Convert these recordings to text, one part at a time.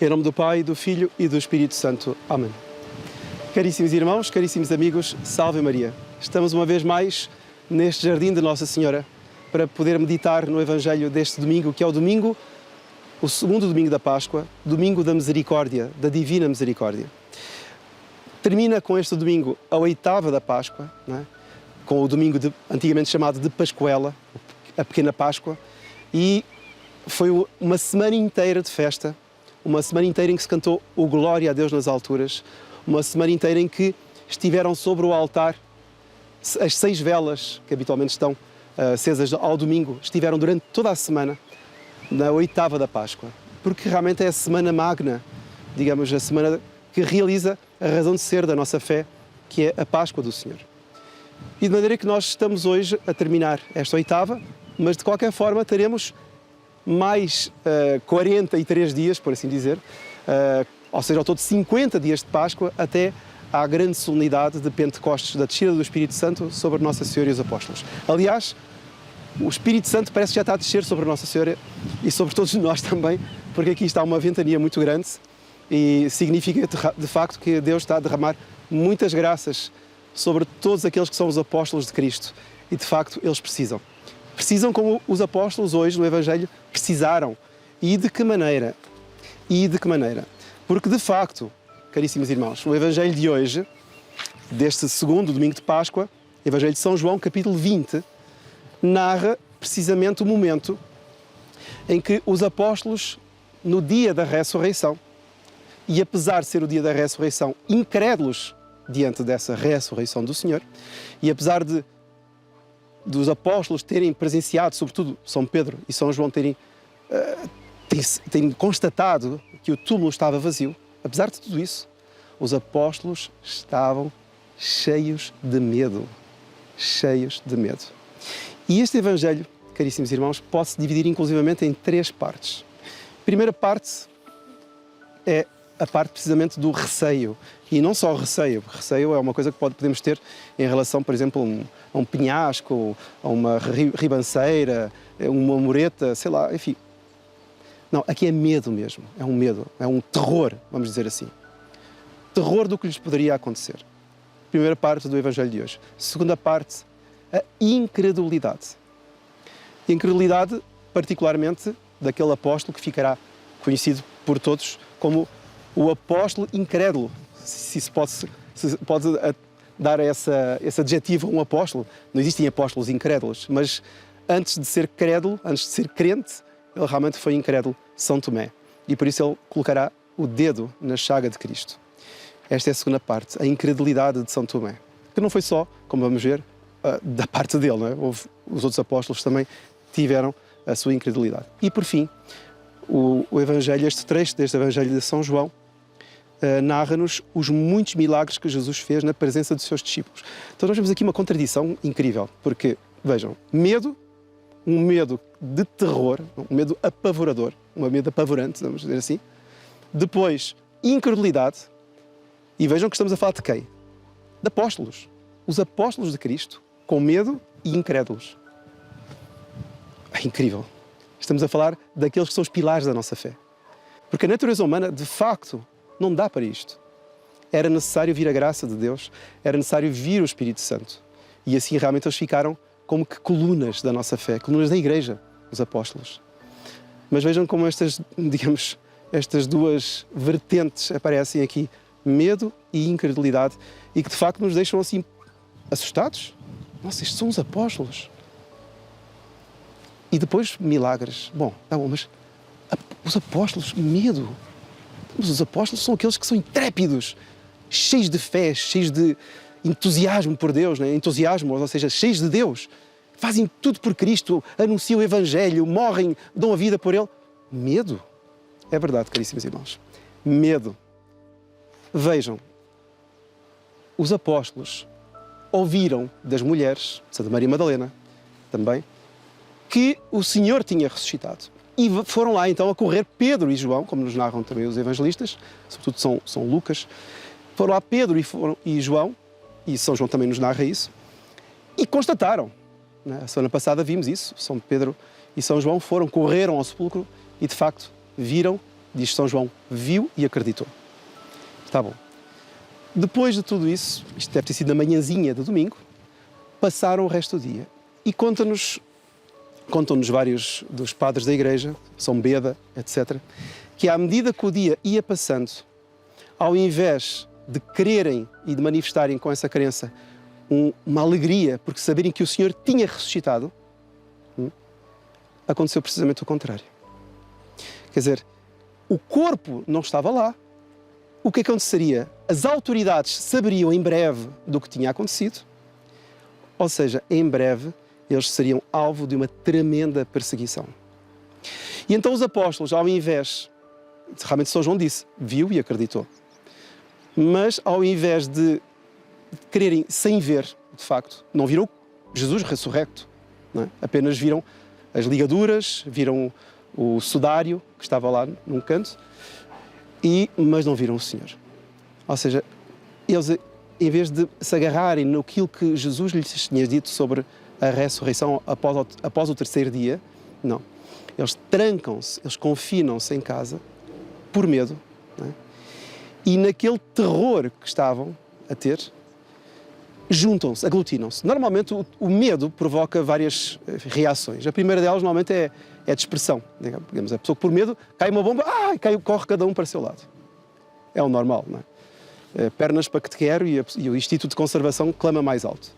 Em nome do Pai, do Filho e do Espírito Santo. Amém. Caríssimos irmãos, caríssimos amigos, salve Maria. Estamos uma vez mais neste jardim de Nossa Senhora para poder meditar no Evangelho deste domingo, que é o segundo domingo da Páscoa, domingo da Misericórdia, da Divina Misericórdia. Termina com este domingo a oitava da Páscoa, não é? Com o domingo antigamente chamado de Pascuela, a Pequena Páscoa, e foi uma semana inteira de festa, uma semana inteira em que se cantou o Glória a Deus nas alturas, uma semana inteira em que estiveram sobre o altar as 6 velas que habitualmente estão acesas ao domingo, estiveram durante toda a semana na oitava da Páscoa, porque realmente é a semana magna, digamos, a semana que realiza a razão de ser da nossa fé, que é a Páscoa do Senhor. E de maneira que nós estamos hoje a terminar esta oitava, mas de qualquer forma teremos mais 43 dias, por assim dizer, ou seja, ao todo 50 dias de Páscoa, até à grande solenidade de Pentecostes, da descida do Espírito Santo sobre Nossa Senhora e os Apóstolos. Aliás, o Espírito Santo parece que já está a descer sobre Nossa Senhora e sobre todos nós também, porque aqui está uma ventania muito grande e significa de facto que Deus está a derramar muitas graças sobre todos aqueles que são os apóstolos de Cristo. E de facto eles precisam. Precisam como os apóstolos hoje no Evangelho precisaram. E de que maneira? Porque de facto, caríssimos irmãos, o Evangelho de hoje, deste segundo domingo de Páscoa, Evangelho de São João, capítulo 20, narra precisamente o momento em que os apóstolos, no dia da ressurreição, e apesar de ser o dia da ressurreição, incrédulos diante dessa ressurreição do Senhor, e apesar dos apóstolos terem presenciado, sobretudo São Pedro e São João terem constatado que o túmulo estava vazio, apesar de tudo isso, os apóstolos estavam cheios de medo. Cheios de medo. E este Evangelho, caríssimos irmãos, pode-se dividir inclusivamente em 3 partes. A primeira parte é a parte precisamente do receio. E não só o receio. O receio é uma coisa que podemos ter em relação, por exemplo, a um penhasco, a uma ribanceira, uma mureta, sei lá, enfim. Não, aqui é medo mesmo. É um medo, é um terror, vamos dizer assim. Terror do que lhes poderia acontecer. Primeira parte do Evangelho de hoje. Segunda parte, a incredulidade. Incredulidade, particularmente, daquele apóstolo que ficará conhecido por todos como o apóstolo incrédulo. Se pode dar esse adjetivo a um apóstolo. Não existem apóstolos incrédulos, mas antes de ser crédulo, antes de ser crente, ele realmente foi incrédulo, São Tomé. E por isso ele colocará o dedo na chaga de Cristo. Esta é a segunda parte, a incredulidade de São Tomé. Que não foi só, como vamos ver, da parte dele, não é? Os outros apóstolos também tiveram a sua incredulidade. E por fim, o Evangelho, este trecho deste Evangelho de São João, narra-nos os muitos milagres que Jesus fez na presença dos seus discípulos. Então nós vemos aqui uma contradição incrível, porque, vejam, medo, um medo de terror, um medo apavorador, um medo apavorante, vamos dizer assim. Depois, incredulidade, e vejam que estamos a falar de quem? De apóstolos. Os apóstolos de Cristo, com medo e incrédulos. É incrível. Estamos a falar daqueles que são os pilares da nossa fé. Porque a natureza humana, de facto, não dá para isto. Era necessário vir a graça de Deus, era necessário vir o Espírito Santo. E assim realmente eles ficaram como que colunas da nossa fé, colunas da Igreja, os apóstolos. Mas vejam como estas 2 vertentes aparecem aqui, medo e incredulidade, e que de facto nos deixam assim assustados. Nossa, estes são os apóstolos. E depois milagres. Bom, tá bom, mas os apóstolos, medo. Mas os apóstolos são aqueles que são intrépidos, cheios de fé, cheios de entusiasmo por Deus, né? Entusiasmo, ou seja, cheios de Deus. Fazem tudo por Cristo, anunciam o Evangelho, morrem, dão a vida por Ele. Medo. É verdade, caríssimos irmãos. Medo. Vejam, os apóstolos ouviram das mulheres, Santa Maria Madalena também, que o Senhor tinha ressuscitado. E foram lá então a correr Pedro e João, como nos narram também os evangelistas, sobretudo São Lucas. Foram lá Pedro e João, e São João também nos narra isso, e constataram. A semana passada vimos isso, São Pedro e São João correram ao sepulcro e de facto viram diz São João, viu e acreditou. Está bom. Depois de tudo isso, isto deve ter sido na manhãzinha de domingo, passaram o resto do dia. E contam-nos vários dos padres da igreja, São Beda, etc., que à medida que o dia ia passando, ao invés de quererem e de manifestarem com essa crença uma alegria, porque saberem que o Senhor tinha ressuscitado, aconteceu precisamente o contrário. Quer dizer, o corpo não estava lá. O que aconteceria? As autoridades saberiam em breve do que tinha acontecido, ou seja, em breve eles seriam alvo de uma tremenda perseguição. E então os apóstolos, ao invés, realmente São João disse, viu e acreditou, mas ao invés de quererem sem ver, de facto, não viram Jesus ressurrecto, não é? Apenas viram as ligaduras, viram o sudário que estava lá num canto, mas não viram o Senhor. Ou seja, eles, em vez de se agarrarem naquilo que Jesus lhes tinha dito sobre a ressurreição após o terceiro dia, não. Eles trancam-se, eles confinam-se em casa por medo, não é? E naquele terror que estavam a ter, juntam-se, aglutinam-se. Normalmente o medo provoca várias reações. A primeira delas normalmente é a dispersão. Digamos, a pessoa que por medo cai uma bomba, corre cada um para o seu lado. É o normal, não é? Pernas para que te quero e o Instituto de Conservação clama mais alto.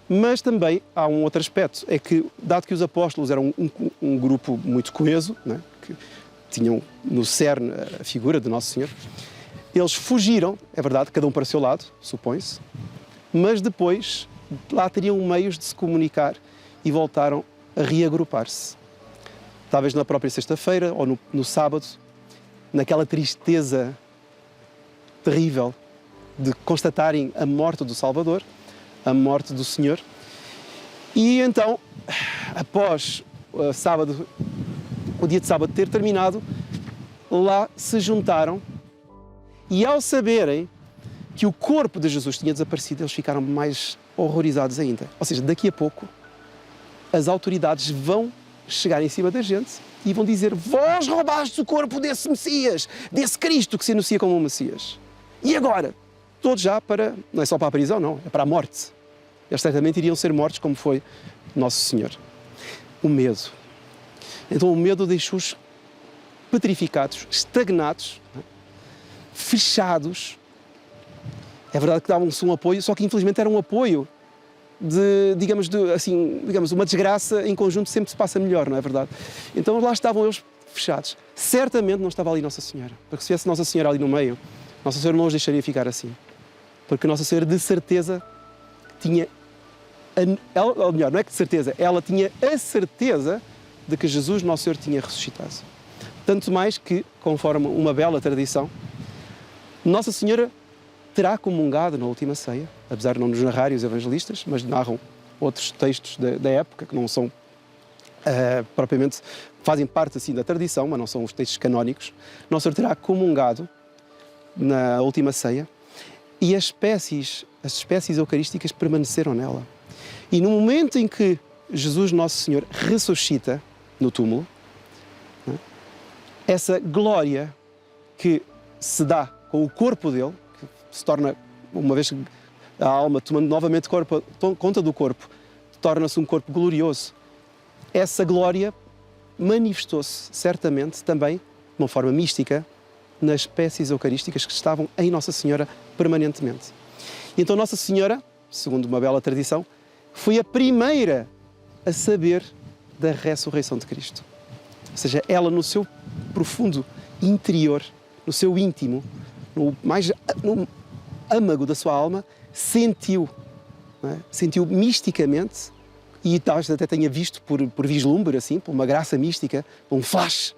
Mas também há um outro aspecto, é que, dado que os apóstolos eram um grupo muito coeso, não é? Que tinham no cerne a figura de Nosso Senhor, eles fugiram, é verdade, cada um para o seu lado, supõe-se, mas depois lá teriam meios de se comunicar e voltaram a reagrupar-se. Talvez na própria sexta-feira ou no sábado, naquela tristeza terrível de constatarem a morte do Salvador, a morte do Senhor. E então, após o dia de sábado ter terminado, lá se juntaram e, ao saberem que o corpo de Jesus tinha desaparecido, eles ficaram mais horrorizados ainda. Ou seja, daqui a pouco as autoridades vão chegar em cima da gente e vão dizer: vós roubastes o corpo desse Messias, desse Cristo que se anuncia como um Messias. E agora? Todos já não é só para a prisão, não, é para a morte. Eles certamente iriam ser mortos como foi Nosso Senhor. O medo. Então o medo deixou-os petrificados, estagnados, fechados. É verdade que davam-se um apoio, só que infelizmente era um apoio digamos, uma desgraça em conjunto sempre se passa melhor, não é verdade? Então lá estavam eles fechados. Certamente não estava ali Nossa Senhora, porque se viesse Nossa Senhora ali no meio, Nossa Senhora não os deixaria ficar assim. Porque Nossa Senhora de certeza tinha, ou melhor, não é que de certeza, ela tinha a certeza de que Jesus, Nosso Senhor, tinha ressuscitado. Tanto mais que, conforme uma bela tradição, Nossa Senhora terá comungado na última ceia, apesar de não nos narrarem os evangelistas, mas narram outros textos da época que não são propriamente, fazem parte assim da tradição, mas não são os textos canónicos. Nossa Senhora terá comungado na última ceia e as espécies eucarísticas permaneceram nela. E no momento em que Jesus, Nosso Senhor, ressuscita no túmulo, essa glória que se dá com o corpo dele, se torna, uma vez que a alma tomando novamente conta do corpo, torna-se um corpo glorioso. Essa glória manifestou-se certamente também, de uma forma mística, nas espécies eucarísticas que estavam em Nossa Senhora permanentemente. E então Nossa Senhora, segundo uma bela tradição, foi a primeira a saber da ressurreição de Cristo. Ou seja, ela no seu profundo interior, no seu íntimo, no âmago da sua alma, sentiu misticamente, e talvez até tenha visto por vislumbre, assim, por uma graça mística, um flash,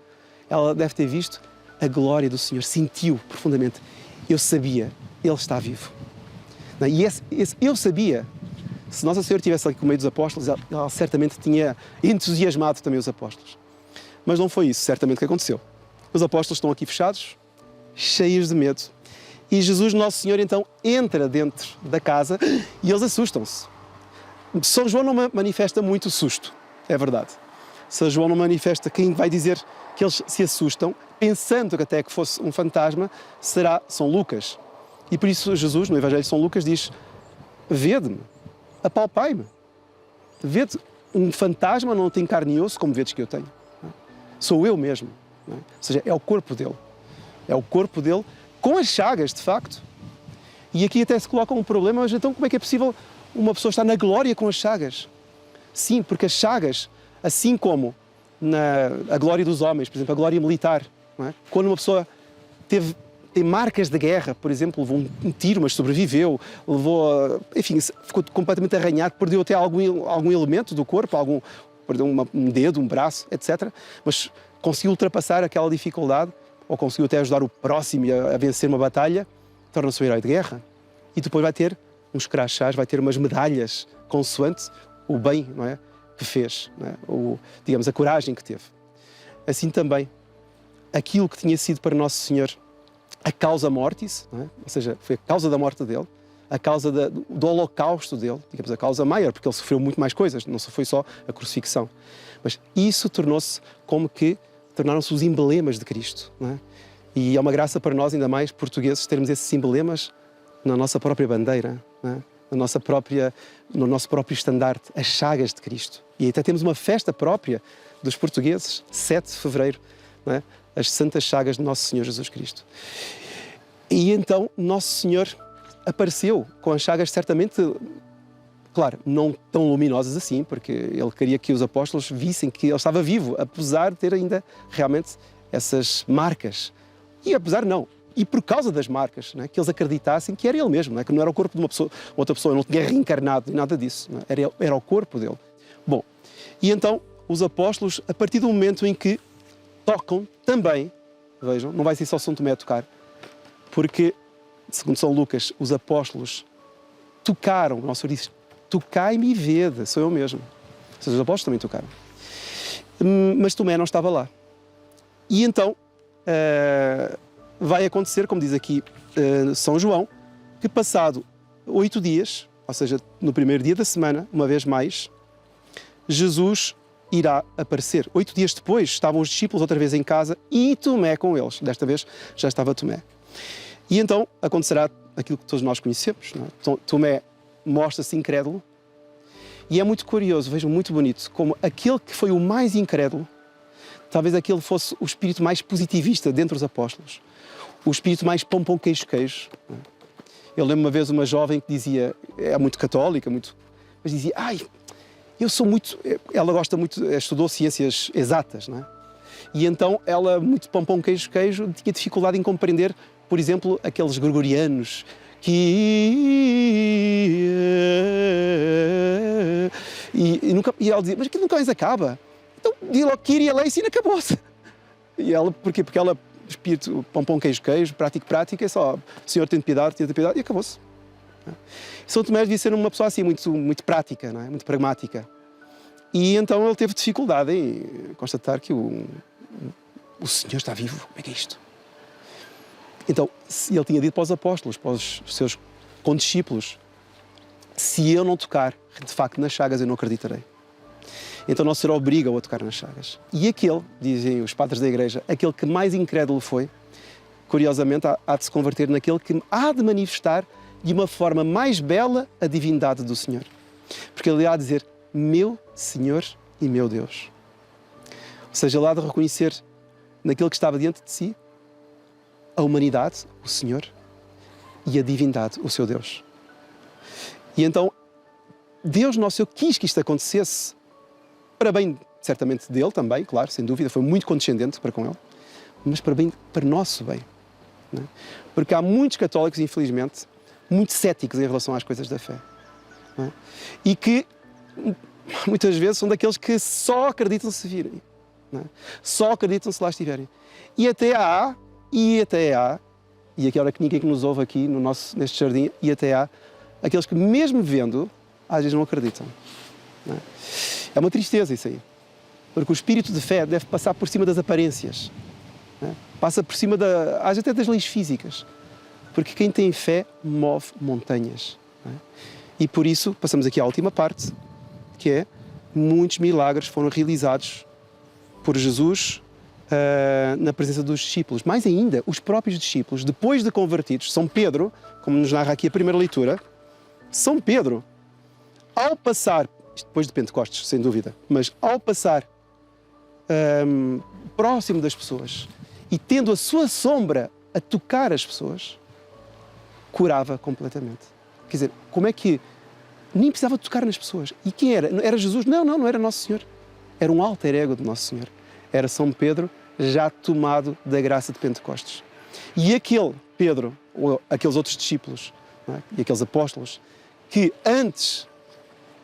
ela deve ter visto a glória do Senhor, sentiu profundamente. Eu sabia, Ele está vivo. E eu sabia, se Nossa Senhora estivesse ali com o meio dos apóstolos, ela certamente tinha entusiasmado também os apóstolos. Mas não foi isso, certamente, que aconteceu. Os apóstolos estão aqui fechados, cheios de medo. E Jesus, Nosso Senhor, então, entra dentro da casa e eles assustam-se. São João não manifesta muito susto, é verdade. São João não manifesta, quem vai dizer que eles se assustam, pensando que até que fosse um fantasma, será São Lucas. E por isso Jesus, no Evangelho de São Lucas, diz: vede-me, apalpai-me. Vede, um fantasma não tem carne e osso como vedes que eu tenho. Sou eu mesmo. Ou seja, é o corpo dele. É o corpo dele com as chagas, de facto. E aqui até se coloca um problema, mas então como é que é possível uma pessoa estar na glória com as chagas? Sim, porque as chagas, assim como a glória dos homens, por exemplo, a glória militar, não é? Quando uma pessoa tem marcas de guerra, por exemplo, levou um tiro, mas sobreviveu, enfim, ficou completamente arranhado, perdeu até algum elemento do corpo, perdeu um dedo, um braço, etc. Mas conseguiu ultrapassar aquela dificuldade, ou conseguiu até ajudar o próximo a vencer uma batalha, torna-se um herói de guerra. E depois vai ter uns crachás, vai ter umas medalhas consoante o bem, não é, que fez, não é? Digamos, a coragem que teve. Assim também, aquilo que tinha sido para Nosso Senhor a causa mortis, não é? Ou seja, foi a causa da morte dele, a causa do holocausto dele, digamos, a causa maior, porque ele sofreu muito mais coisas, não foi só a crucifixão. Mas isso tornaram-se os emblemas de Cristo, não é? E é uma graça para nós, ainda mais portugueses, termos esses emblemas na nossa própria bandeira, não é? No nosso próprio estandarte, as chagas de Cristo. E até temos uma festa própria dos portugueses, 7 de fevereiro, não é? As Santas Chagas de Nosso Senhor Jesus Cristo. E então Nosso Senhor apareceu com as chagas certamente, claro, não tão luminosas assim, porque ele queria que os apóstolos vissem que ele estava vivo, apesar de ter ainda realmente essas marcas. E apesar não, e por causa das marcas, não é? Que eles acreditassem que era ele mesmo, não é? Que não era o corpo de uma pessoa, outra pessoa, não tinha reencarnado, nada disso, não é? Era o corpo dele. Bom, e então os apóstolos, a partir do momento em que tocam também, vejam, não vai ser só São Tomé a tocar, porque, segundo São Lucas, os apóstolos tocaram, o nosso Senhor disse: tocai-me e vede, sou eu mesmo. Ou seja, os apóstolos também tocaram. Mas Tomé não estava lá. E então vai acontecer, como diz aqui São João, que passado 8 dias, ou seja, no primeiro dia da semana, uma vez mais, Jesus irá aparecer. 8 dias depois estavam os discípulos outra vez em casa e Tomé com eles. Desta vez já estava Tomé. E então acontecerá aquilo que todos nós conhecemos, não é? Tomé mostra-se incrédulo e é muito curioso, vejam, muito bonito, como aquele que foi o mais incrédulo, talvez aquele fosse o espírito mais positivista dentre os apóstolos, o espírito mais pão queijo. Não é? Eu lembro uma vez uma jovem que dizia, é muito católica, mas dizia: ela gosta muito, estudou ciências exatas, não é? E então ela, muito pão queijo, tinha dificuldade em compreender, por exemplo, aqueles gregorianos e ela dizia: mas aquilo nunca mais acaba. Então diz logo Kyrie eleison e acabou-se. E ela, porquê? Porque ela, espírito pão queijo, prático, é só Senhor tem piedade e acabou-se. São Tomé devia ser uma pessoa assim, muito prática, não é? Muito pragmática. E então ele teve dificuldade em constatar que o Senhor está vivo. Como é que é isto? Então, ele tinha dito para os apóstolos, para os seus condiscípulos: se eu não tocar, de facto, nas chagas, eu não acreditarei. Então Nosso Senhor obriga-o a tocar nas chagas. E aquele, dizem os padres da Igreja, aquele que mais incrédulo foi, curiosamente, há de se converter naquele que há de manifestar de uma forma mais bela a divindade do Senhor. Porque ele há de dizer: meu Senhor e meu Deus. Ou seja, ele há de reconhecer naquele que estava diante de si a humanidade, o Senhor, e a divindade, o seu Deus. E então, Deus Nosso Senhor quis que isto acontecesse para bem, certamente, dele também, claro, sem dúvida, foi muito condescendente para com ele, mas para nosso bem. Não é? Porque há muitos católicos, infelizmente, muito céticos em relação às coisas da fé. Não é? E que, muitas vezes, são daqueles que só acreditam se virem. Não é? Só acreditam se lá estiverem. E até há, e aqui hora que ninguém que nos ouve aqui neste jardim, e até há aqueles que, mesmo vendo, às vezes não acreditam. Não é? É uma tristeza isso aí. Porque o espírito de fé deve passar por cima das aparências. Não é? Passa por cima, às vezes até das leis físicas. Porque quem tem fé move montanhas. Não é? E por isso, passamos aqui à última parte, que é: muitos milagres foram realizados por Jesus na presença dos discípulos. Mais ainda, os próprios discípulos, depois de convertidos, São Pedro, como nos narra aqui a primeira leitura, São Pedro, ao passar, isto depois de Pentecostes, sem dúvida, mas ao passar próximo das pessoas e tendo a sua sombra a tocar as pessoas, curava completamente. Quer dizer, como é que nem precisava tocar nas pessoas? E quem era? Era Jesus? Não era Nosso Senhor. Era um alter ego de Nosso Senhor. Era São Pedro, já tomado da graça de Pentecostes. E aquele Pedro, ou aqueles outros discípulos, não é? E aqueles apóstolos, que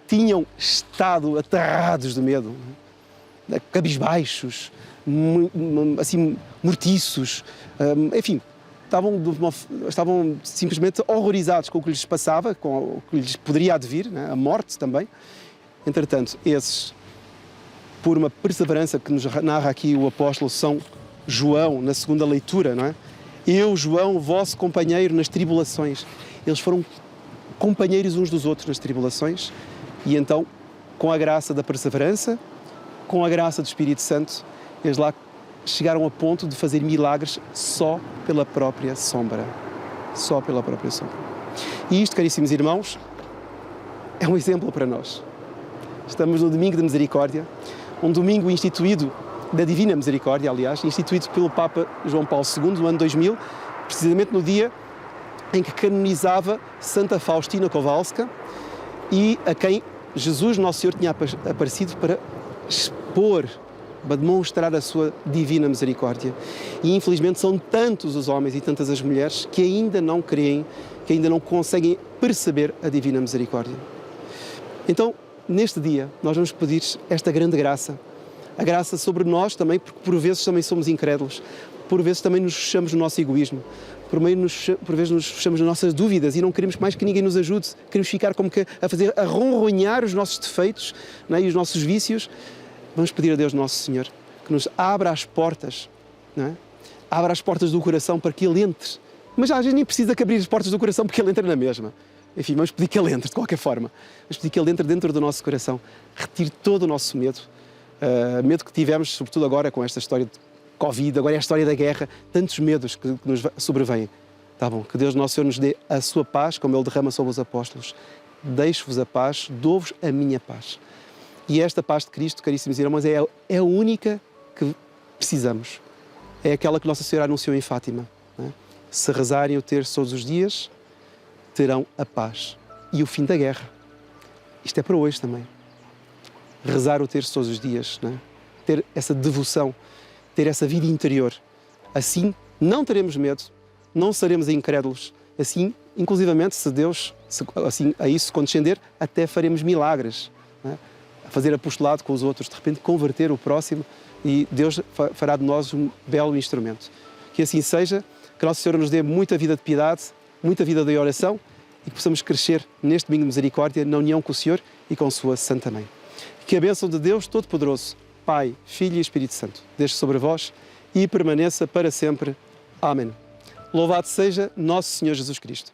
tinham estado aterrados de medo, não é? Cabisbaixos, assim, mortiços, enfim, estavam simplesmente horrorizados com o que lhes passava, com o que lhes poderia advir, não é? A morte também. Entretanto, esses, por uma perseverança que nos narra aqui o apóstolo São João, na segunda leitura, não é? Eu, João, vosso companheiro nas tribulações. Eles foram companheiros uns dos outros nas tribulações e então, com a graça da perseverança, com a graça do Espírito Santo, eles lá chegaram a ponto de fazer milagres só pela própria sombra. Só pela própria sombra. E isto, caríssimos irmãos, é um exemplo para nós. Estamos no Domingo de Misericórdia, um domingo instituído da Divina Misericórdia, aliás, instituído pelo Papa João Paulo II no ano 2000, precisamente no dia em que canonizava Santa Faustina Kowalska e a quem Jesus, Nosso Senhor, tinha aparecido para expor, para demonstrar a sua divina misericórdia. E infelizmente são tantos os homens e tantas as mulheres que ainda não creem, que ainda não conseguem perceber a divina misericórdia. Então, neste dia, nós vamos pedir esta grande graça, a graça sobre nós também, porque por vezes também somos incrédulos, por vezes também nos fechamos no nosso egoísmo, por vezes nos fechamos nas nossas dúvidas e não queremos mais que ninguém nos ajude, queremos ficar como que a ronronhar os nossos defeitos, não é? E os nossos vícios. Vamos pedir a Deus Nosso Senhor que nos abra as portas, não é? Abra as portas do coração para que Ele entre. Mas às vezes nem precisa que abrir as portas do coração porque Ele entra na mesma. Enfim, vamos pedir que Ele entre de qualquer forma. Vamos pedir que Ele entre dentro do nosso coração, retire todo o nosso medo, medo que tivemos, sobretudo agora com esta história de Covid, agora é a história da guerra, tantos medos que nos sobrevêm. Tá bom, que Deus Nosso Senhor nos dê a sua paz, como Ele derrama sobre os apóstolos. Deixo-vos a paz, dou-vos a minha paz. E esta paz de Cristo, caríssimos irmãos, é a única que precisamos. É aquela que Nossa Senhora anunciou em Fátima. Não é? Se rezarem o terço todos os dias, terão a paz e o fim da guerra. Isto é para hoje também. Rezar o terço todos os dias, não é? Ter essa devoção, ter essa vida interior. Assim não teremos medo, não seremos incrédulos. Assim, inclusivamente, se Deus assim, a isso condescender, até faremos milagres. Não é? Fazer apostolado com os outros, de repente converter o próximo e Deus fará de nós um belo instrumento. Que assim seja, que Nossa Senhora nos dê muita vida de piedade, muita vida de oração e que possamos crescer neste domingo de misericórdia na união com o Senhor e com sua Santa Mãe. Que a bênção de Deus Todo-Poderoso, Pai, Filho e Espírito Santo, desde sobre vós e permaneça para sempre. Amém. Louvado seja Nosso Senhor Jesus Cristo.